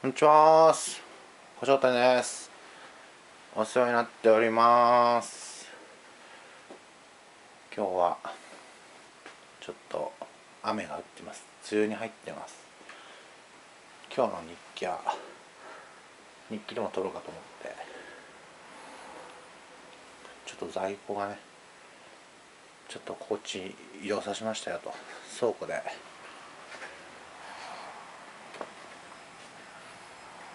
こんにちは、ご招待です。お世話になっております。今日はちょっと雨が降ってます。梅雨に入ってます。今日の日記でも撮ろうかと思って、ちょっと在庫がね、ちょっと高知移動させましたよと、倉庫で。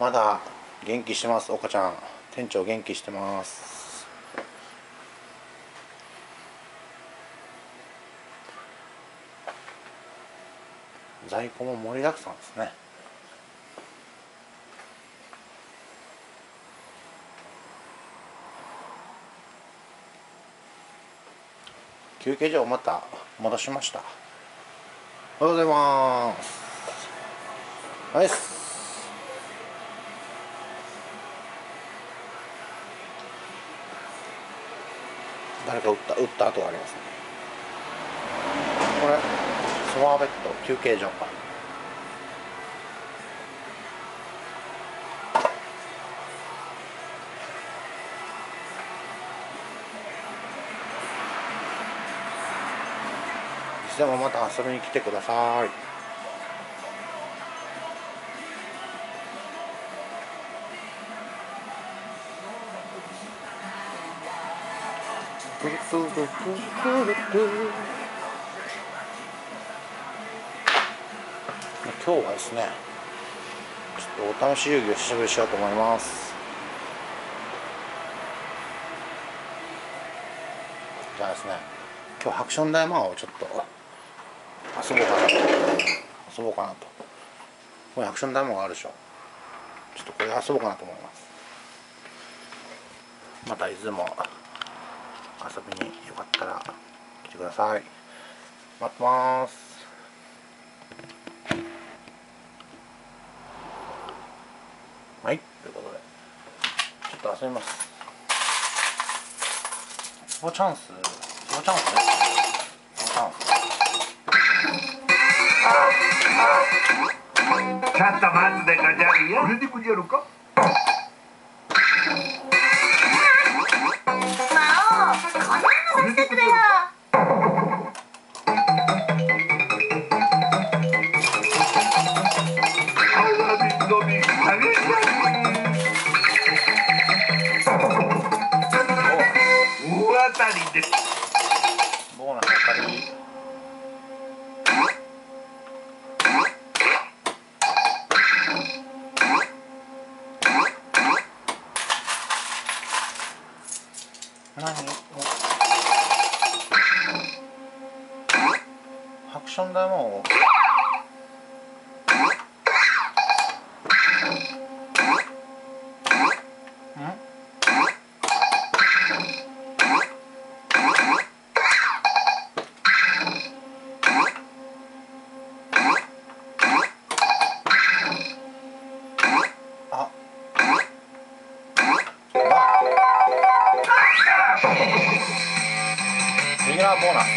まだ元気してます。岡ちゃん、店長元気してます。在庫も盛りだくさんですね。休憩所をまた戻しました。おはようございます。はいっす。誰か打った跡がありますね。これソファーベッド休憩所。いつでもまた遊びに来てください。今日はですね、ちょっとお試し遊戯を久しぶりにしようと思います。じゃあですね、今日ハクション大魔王をちょっと遊ぼうかなと。これハクション大魔王があるでしょ。ちょっとこれ遊ぼうかなと思います。またいつでも遊びによかったら来てください。待ってます。はい、ということでちょっと遊びます。スポチャンスね。スポチャンス。ちょっと待つでごじゃるよ。これでごじゃるか。魔王、こんなの見せてくれよ。大当たりです。ボーナス当たり。ハクション大魔王。レギュラーボーナス。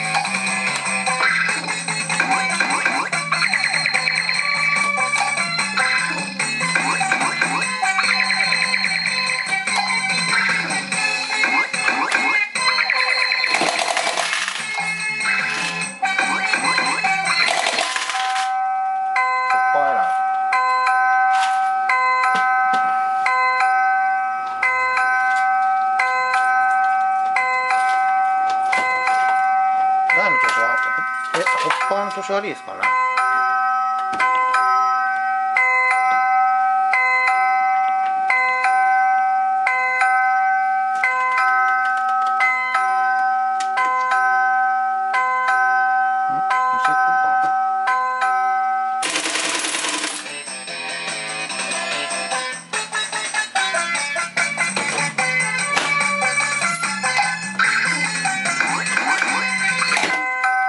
ホッパーの調子悪いですかね。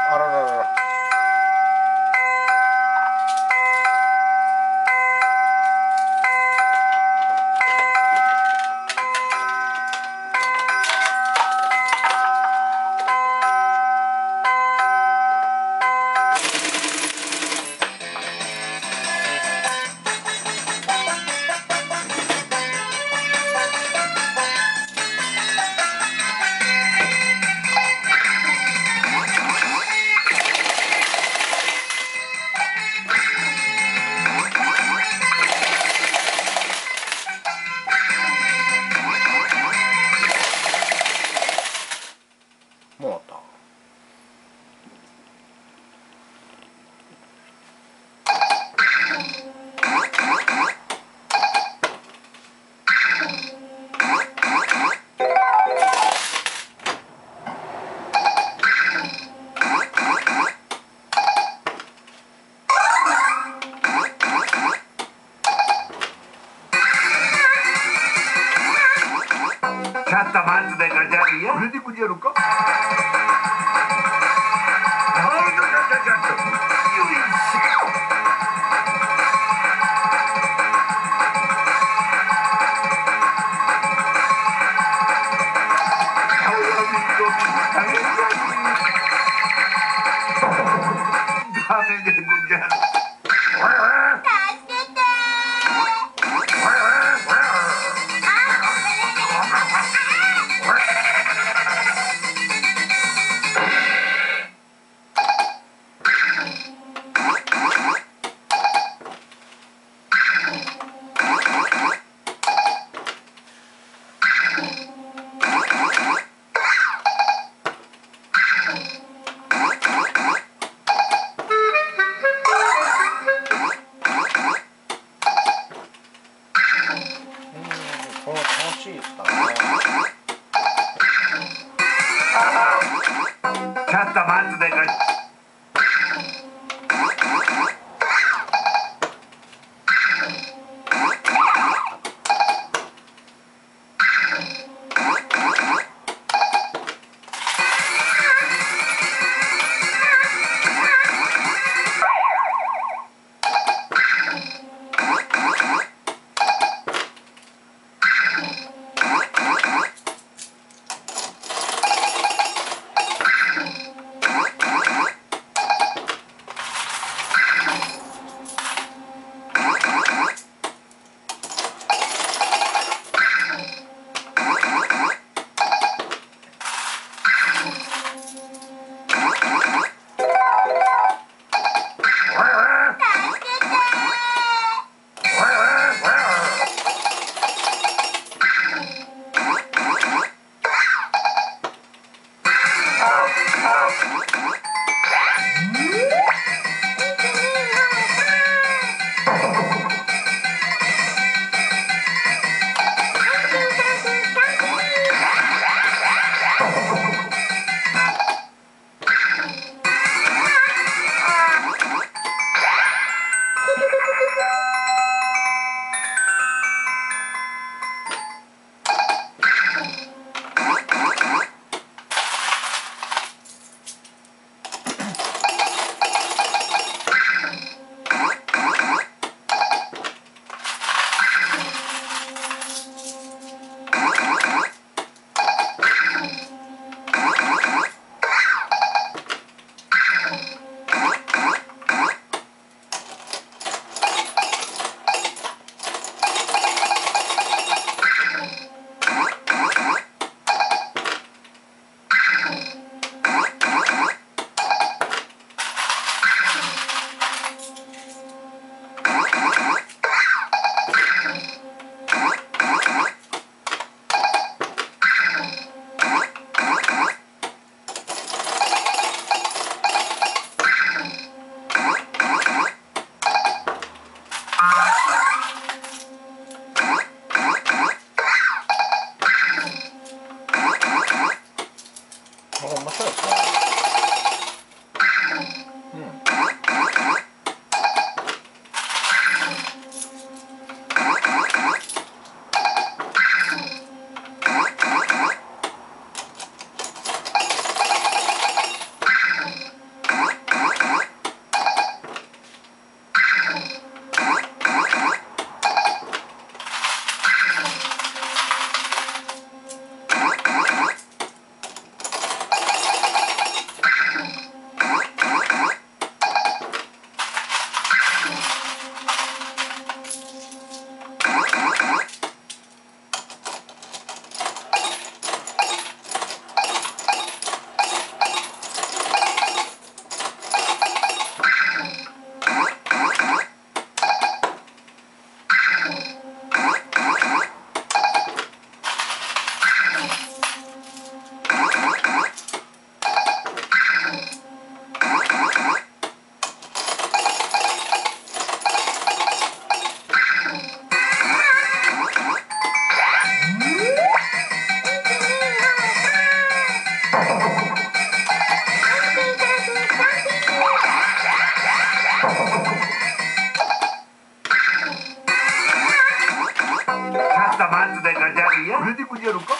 あらららら。ちょっと待つでごじゃるよ。これでごじゃるか。ダメでごじゃる。この楽しいですからね。ちょっと待つでごじゃる。面白いですね。まずでごじゃるよ。これでごじゃるか。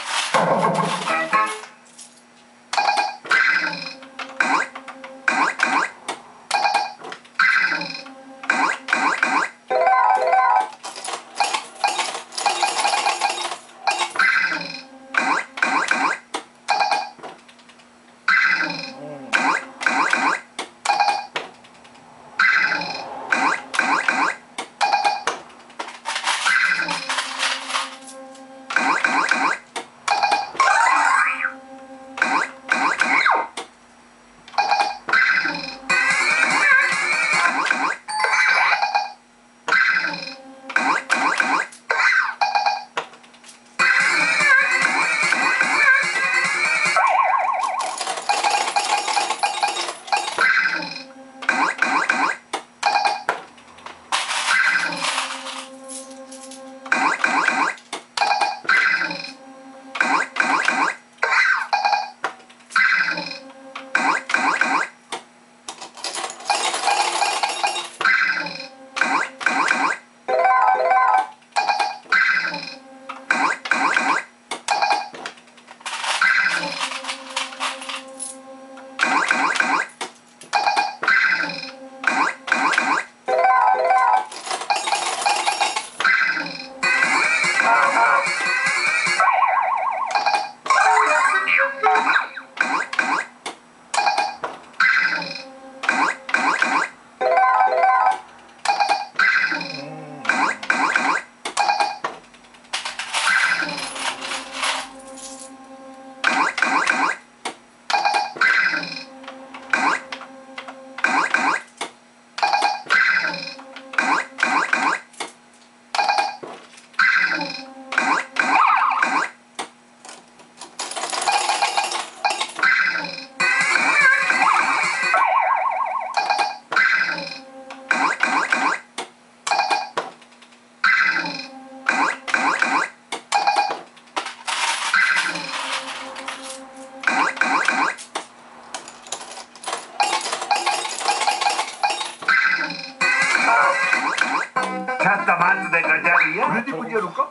ちょっと待つでごじゃるよ。これでごじゃるか。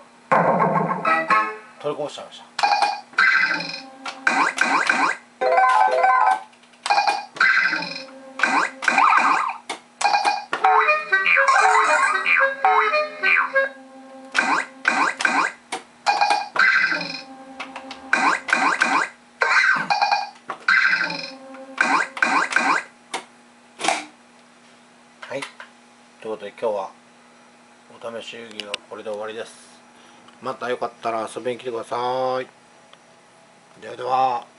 取りこぼしちゃいました。はい、ということで今日はお試し遊戯がこれで終わりです。またよかったら遊びに来てください。ではでは。